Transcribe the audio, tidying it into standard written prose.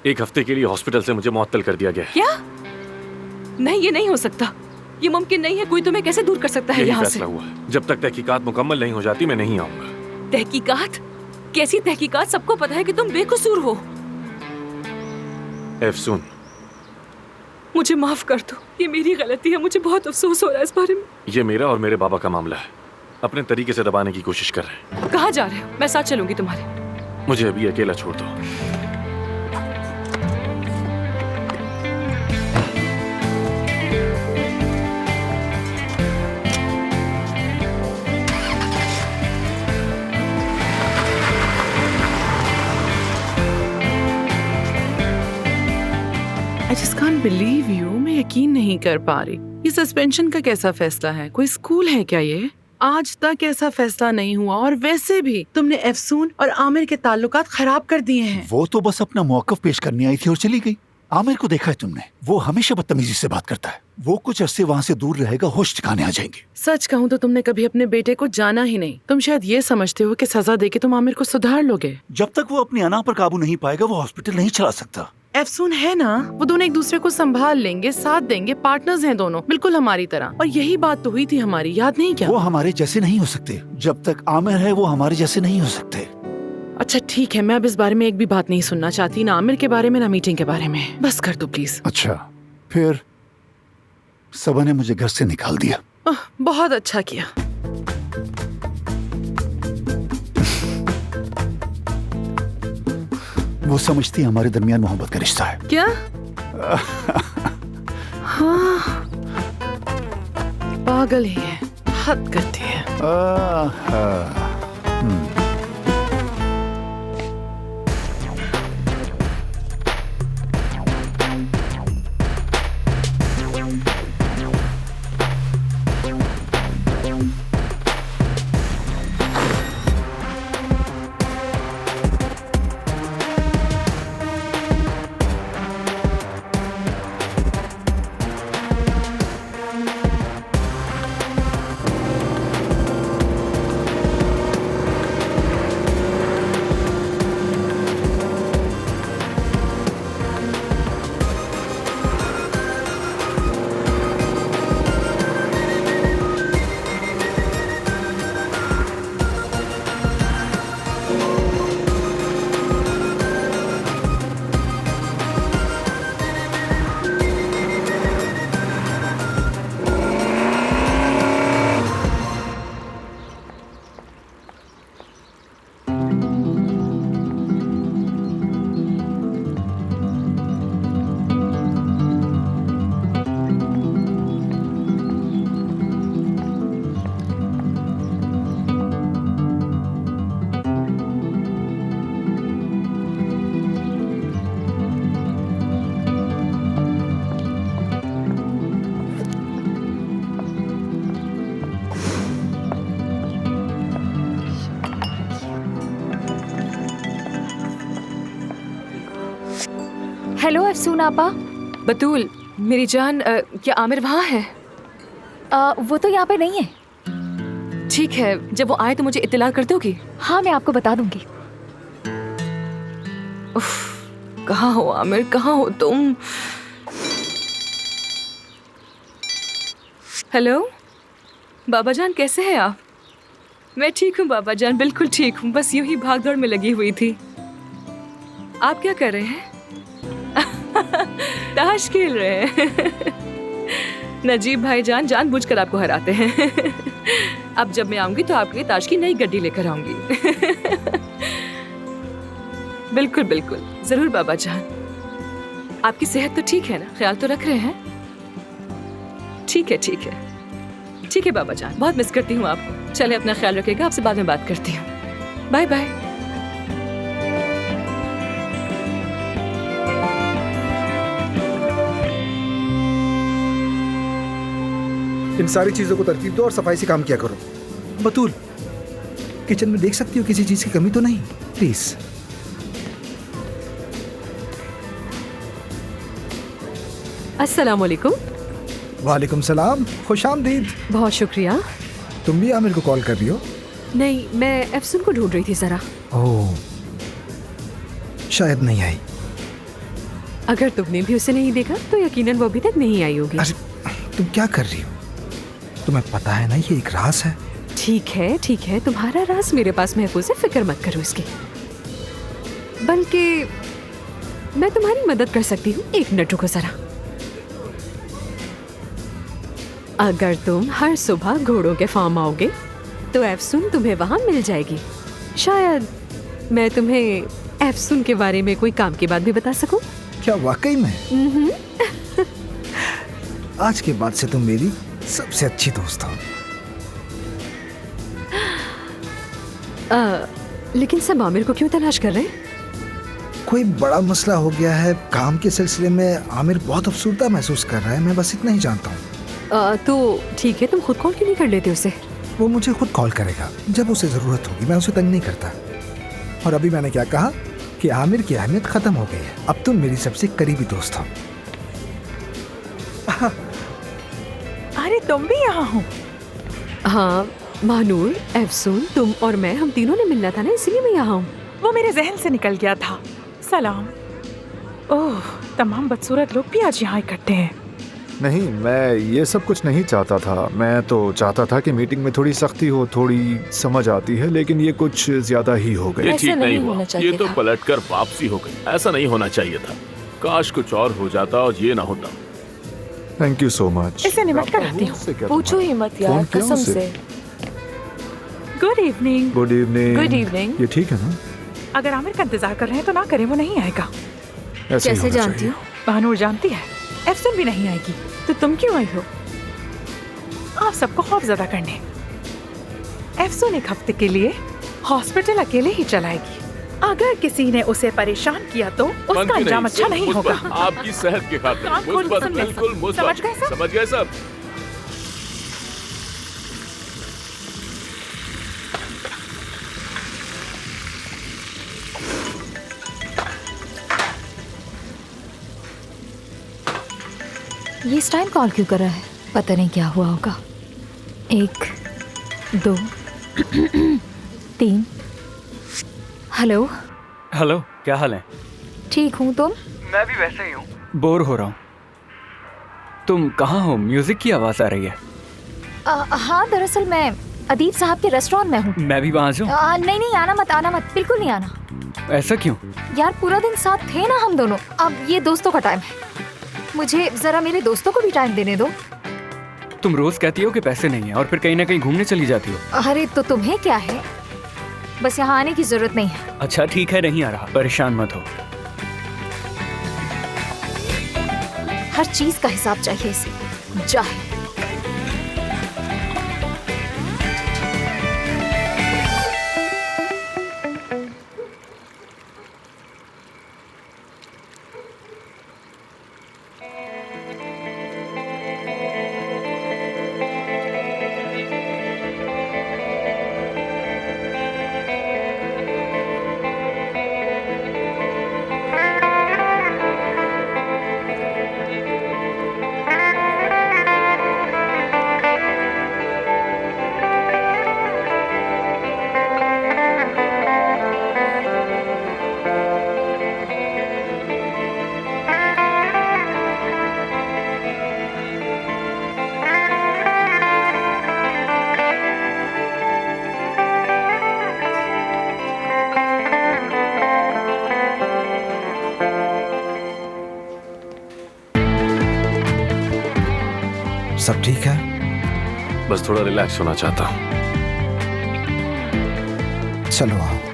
1 हफ्ते के लिए हॉस्पिटल से मुझे मुअत्तल कर दिया गया है। क्या? नहीं, ये नहीं हो सकता। ये मुमकिन नहीं है। कोई तुम्हें कैसे दूर कर सकता है यही यहाँ से? फैसला हुआ है। जब तक तहकीकात मुकम्मल नहीं हो जाती मैं नहीं आऊंगा। तहकीकात? कैसी तहकीकात? सबको पता है कि तुम बेकसूर हो। अफसून, मुझे माफ कर दो, ये मेरी गलती है। मुझे बहुत अफसोस हो रहा है इस बारे में। ये मेरा और मेरे बाबा का मामला है। अपने तरीके से दबाने की कोशिश कर रहे हैं। कहाँ जा रहे हो? मैं साथ चलूंगी तुम्हारे। मुझे अभी अकेला छोड़ दो। I just can't believe you. मैं यकीन नहीं कर पा रही। ये सस्पेंशन का कैसा फैसला है? कोई स्कूल है क्या ये? आज तक ऐसा फैसला नहीं हुआ और वैसे भी तुमने अफसून और आमिर के ताल्लुकात खराब कर दिए हैं। वो तो बस अपना मौक़िफ़ पेश करने आई थी और चली गई। आमिर को देखा है तुमने? वो हमेशा बदतमीजी से बात करता है। वो कुछ अरसे वहाँ से दूर रहेगा, होश ठिकाने आ जाएंगे। सच कहूँ तो तुमने कभी अपने बेटे को जाना ही नहीं। तुम शायद ये समझते हो कि सजा देके तुम आमिर को सुधार लोगे। जब तक वो अपनी अना पर काबू नहीं पाएगा वो हॉस्पिटल नहीं चला सकता। अफसून है ना, वो दोनों एक दूसरे को संभाल लेंगे, साथ देंगे, पार्टनर्स हैं दोनों, बिल्कुल हमारी तरह। और यही बात तो हुई थी हमारी, याद नहीं क्या? वो हमारे जैसे नहीं हो सकते। जब तक आमिर है वो हमारे जैसे नहीं हो सकते। अच्छा ठीक है, मैं अब इस बारे में एक भी बात नहीं सुनना चाहती, ना आमिर के बारे में ना मीटिंग के बारे में। बस कर दो प्लीज। अच्छा, फिर सबा ने मुझे घर से निकाल दिया। बहुत अच्छा किया। वो समझती है हमारे दरमियान मोहब्बत का रिश्ता है। क्या? हाँ, पागल ही है, हद करती है। हेलो अफसून आपा। बतूल मेरी जान, क्या आमिर वहाँ है? वो तो यहाँ पे नहीं है। ठीक है, जब वो आए तो मुझे इत्तला कर दोगी? हाँ, मैं आपको बता दूंगी। कहाँ हो आमिर, कहाँ हो तुम? हेलो बाबा जान, कैसे हैं आप? मैं ठीक हूँ बाबा जान, बिल्कुल ठीक हूँ। बस यूं ही भाग दौड़ में लगी हुई थी। आप क्या कर रहे हैं? ताश खेल रहे हैं। नजीब भाई जान जानबूझकर आपको हराते हैं। अब जब मैं आऊंगी तो आपके लिए ताश की नई गड्डी लेकर आऊंगी। बिल्कुल बिल्कुल, जरूर बाबा जान। आपकी सेहत तो ठीक है ना? ख्याल तो रख रहे हैं? ठीक है ठीक है ठीक है बाबा जान, बहुत मिस करती हूँ आपको। चले, अपना ख्याल रखिएगा, आपसे बाद में बात करती हूँ। Bye bye. इन सारी चीजों को तरतीब दो और सफाई से काम किया करो। बतूल, किचन में देख सकती हो किसी चीज की कमी तो नहीं? प्लीज। अस्सलाम वालेकुम। वालेकुम सलाम, खुशामदीद। बहुत शुक्रिया। तुम भी आमिर को कॉल कर रही हो? नहीं, मैं अफसून को ढूंढ रही थी जरा। ओह, शायद नहीं आई। अगर तुमने भी उसे नहीं देखा तो यकीनन वो अभी तक नहीं आई होगी। अरे तुम क्या कर रही हो? तुम्हें पता है ना ये एक राज है। ठीक है, तुम्हारा राज मेरे पास महफूज है, फिक्र मत करो इसकी। बल्कि मैं तुम्हारी मदद कर सकती हूँ। एक मिनट रुको जरा। अगर तुम हर सुबह घोड़ों के फार्म आओगे तो एफसून तुम्हें वहां मिल जाएगी। शायद मैं तुम्हें एफसून के बारे में कोई काम की बात भी बता सकूं। क्या वाकई में? आज के बाद से तुम मेरी सबसे अच्छी दोस्त हो। लेकिन सब आमिर को क्यों तलाश कर रहे हैं? कोई बड़ा मसला हो गया है काम के सिलसिले में। आमिर बहुत अफसुर्दा महसूस कर रहा है, मैं बस इतना ही जानता हूँ। तो ठीक है, तुम खुद कॉल क्यों नहीं कर लेते उसे? वो मुझे खुद कॉल करेगा जब उसे जरूरत होगी, मैं उसे तंग नहीं करता। और अभी मैंने क्या कहा कि आमिर की अहमियत खत्म हो गई है, अब तुम मेरी सबसे करीबी दोस्त हो। अरे तुम भी यहाँ हो? हाँ महानूर, एफसून, तुम और मैं, हम तीनों ने मिलना था ना, इसलिए मैं यहाँ हूँ। वो मेरे जहन से निकल गया था। सलाम। ओह, तमाम बदसूरत लोग भी आज यहाँ इकट्ठे हैं। नहीं, मैं ये सब कुछ नहीं चाहता था। मैं तो चाहता था कि मीटिंग में थोड़ी सख्ती हो, थोड़ी समझ आती है, लेकिन ये कुछ ज्यादा ही हो गया। ये ठीक नहीं हुआ। ये तो पलटकर वापसी हो गई। ऐसा नहीं होना चाहिए था। काश कुछ और हो जाता और ये ना होता। Thank you so much. इसे निमट कर आती हूँ। पूछो ही मत यार, कसम से। Good evening. Good evening. Good evening. ये ठीक है ना? अगर आमिर का इंतजार कर रहे हैं तो ना करें, वो नहीं आएगा। ऐसे ही कैसे होना जानती चाहिए। हो? बहनूर जानती है एफसून भी नहीं आएगी, तो तुम क्यों आई हो? आप सबको खौफजदा करने। एफसून एक हफ्ते के लिए हॉस्पिटल अकेले ही चलाएगी। अगर किसी ने उसे परेशान किया तो उसका अंजाम अच्छा नहीं होगा। आपकी सेहत के खातिर कान खोल मुस्बत, सुन ले। बिल्कुल मुस्बत। समझ गए सब? समझ गए सब? ये इस टाइम कॉल क्यों कर रहा है? पता नहीं क्या हुआ होगा। 1 2 3। हेलो। हेलो, क्या हाल है? ठीक हूँ, तुम? मैं भी वैसे ही हूँ। बोर हो रहा हूँ। तुम कहाँ हो? म्यूजिक की आवाज़ आ रही है। हाँ, दरअसल मैं अदीब साहब के रेस्टोरेंट में हूँ। मैं भी वहाँ जाऊँ? नहीं, आना मत, बिल्कुल नहीं आना। ऐसा क्यों? यार पूरा दिन साथ थे ना हम दोनों, अब ये दोस्तों का टाइम है। मुझे जरा मेरे दोस्तों को भी टाइम देने दो। तुम रोज कहती हो कि पैसे नहीं है और फिर कहीं ना कहीं घूमने चली जाती हो। अरे तो तुम्हें क्या है, बस यहाँ आने की जरूरत नहीं है। अच्छा ठीक है, नहीं आ रहा, परेशान मत हो। हर चीज का हिसाब चाहिए इसे। जाहे। सब ठीक है? बस थोड़ा रिलैक्स होना चाहता हूँ। चलो आओ।